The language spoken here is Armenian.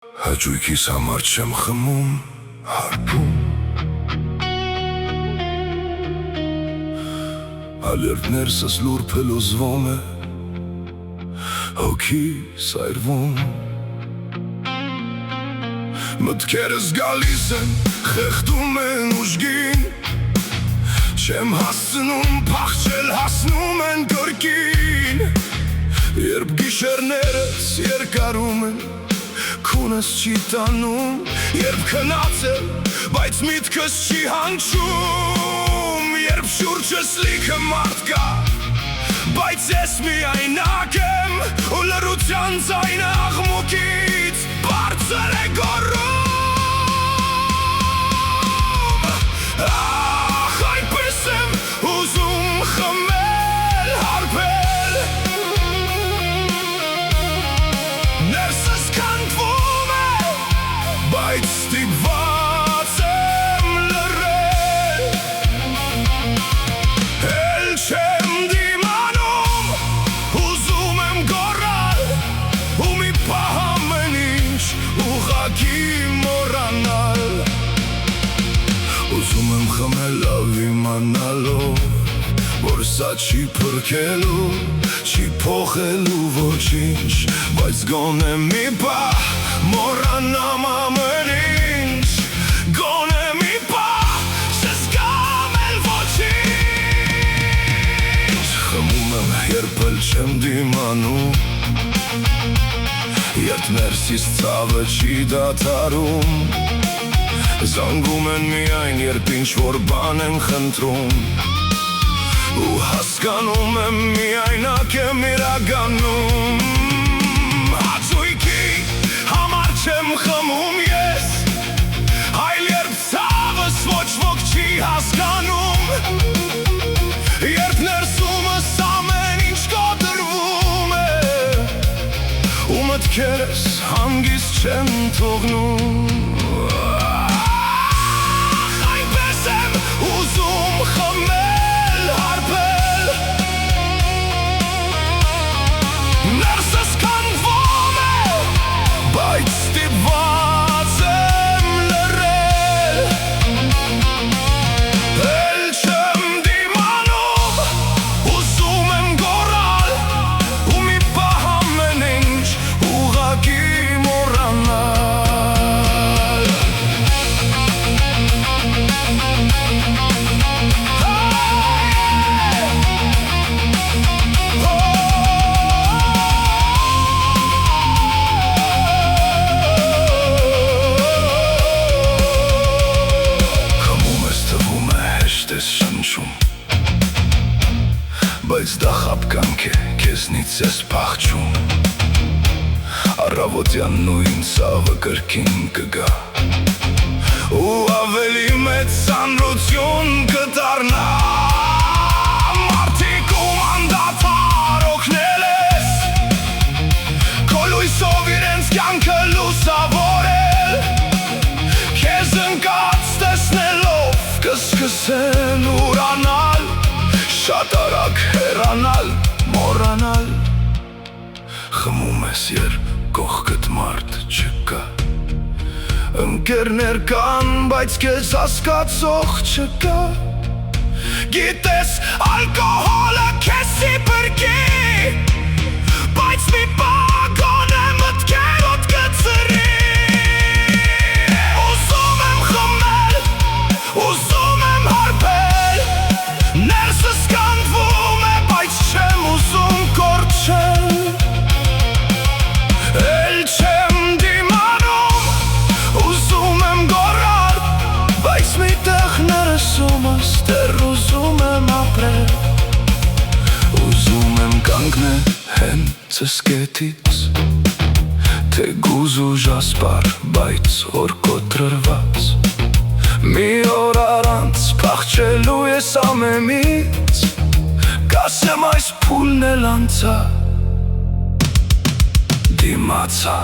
Հաճույքիս համար չեմ խմում, հարբում Ալերտներսս լուր փլուզվում է, հոգիս այրվում Մտքերս գալիս են, խեղդում են ուժգին Չեմ հասնում, փախչել հասնում են կրկին Երբ գիշերներս երկարում են Քունս չի տանում, երբ քնացել, բայց միտքս չի հանգչում Երբ շուրջս լիքը մարդ կա, բայց ես միայնակ եմ Ու լռության ձայնը աղմուկից բարձր է գոռում Ախ, այնպես եմ ուզում խմել, հարբել Ներսս քանդվում է, բայց ստիպված եմ լռել Էլ չեմ դիմանում, ուզում եմ գոռալ Ու մի պահ ամեն ինչ ուղղակի մոռանալ Ուզում եմ խմել լավ իմանալով Որ սա չի փրկելու, չի փոխելու ոչինչ Բայց գոնե մի պահ մոռանամ ամեն ինչ Գոնե մի պահ չզգամ էլ ոչինչ Խմում եմ, երբ էլ չեմ դիմանում Երբ ներսիս ցավը չի դադարում Զանգում են միայն, երբ ինչ-որ բան են խնդրում Ու հասկանում եմ միայնակ եմ իրականում Հաճույքի համար չեմ խմում ես Այլ երբ ցավս ոչ ոք չի հասկանում Երբ ներսումս ամեն ինչ կոտրվում է Ու մտքերս հանգիստ չեն թողնում Այնպես եմ ուզում խմել, հարբել Ներսս քանդվում է, բայց ստիպված եմ լռել Էլ չեմ դիմանում, ուզում եմ գոռալ Ու մի պահ ամեն ինչ ուղղակի մոռանալ Բայց դա խաբկանք է, քեզնից ես փախչում Առավոտյան նույն ցավը կրկին կգա Ու ավելի մեծ ծանրություն կդառնա Մարդիկ ում անդադար օգնել ես Քո լույսով իրենց կյանքը լուսավորել Քեզ ընկած տեսնելով կսկսեն ուրանալ Շատ արագ հեռանալ, մոռանալ Խմում ես, երբ կողքդ մարդ չկա Ընկերներ կան, բայց քեզ հասկացող չկա Գիտես, ալկոհոլը քեզի բրկի Բայց մի պահ գոնե մտքերդ կծրի Ուզում եմ խմել, ուզում եմ հարբել Ներսս քանդվում է, բայց չեմ ուզում կորչել Էլ չեմ դիմանում, ուզում եմ գոռալ Բայց մի տեղ ներսումս դեռ ուզում եմ ապրել Ուզում եմ կանգնել հենց սկետից Թեգուզ ու ժասպար, բայց որ կոտրված Մի օր առանց փախչելու ես ամենից Կասեմ այս փուլն էլ անցա Դիմացա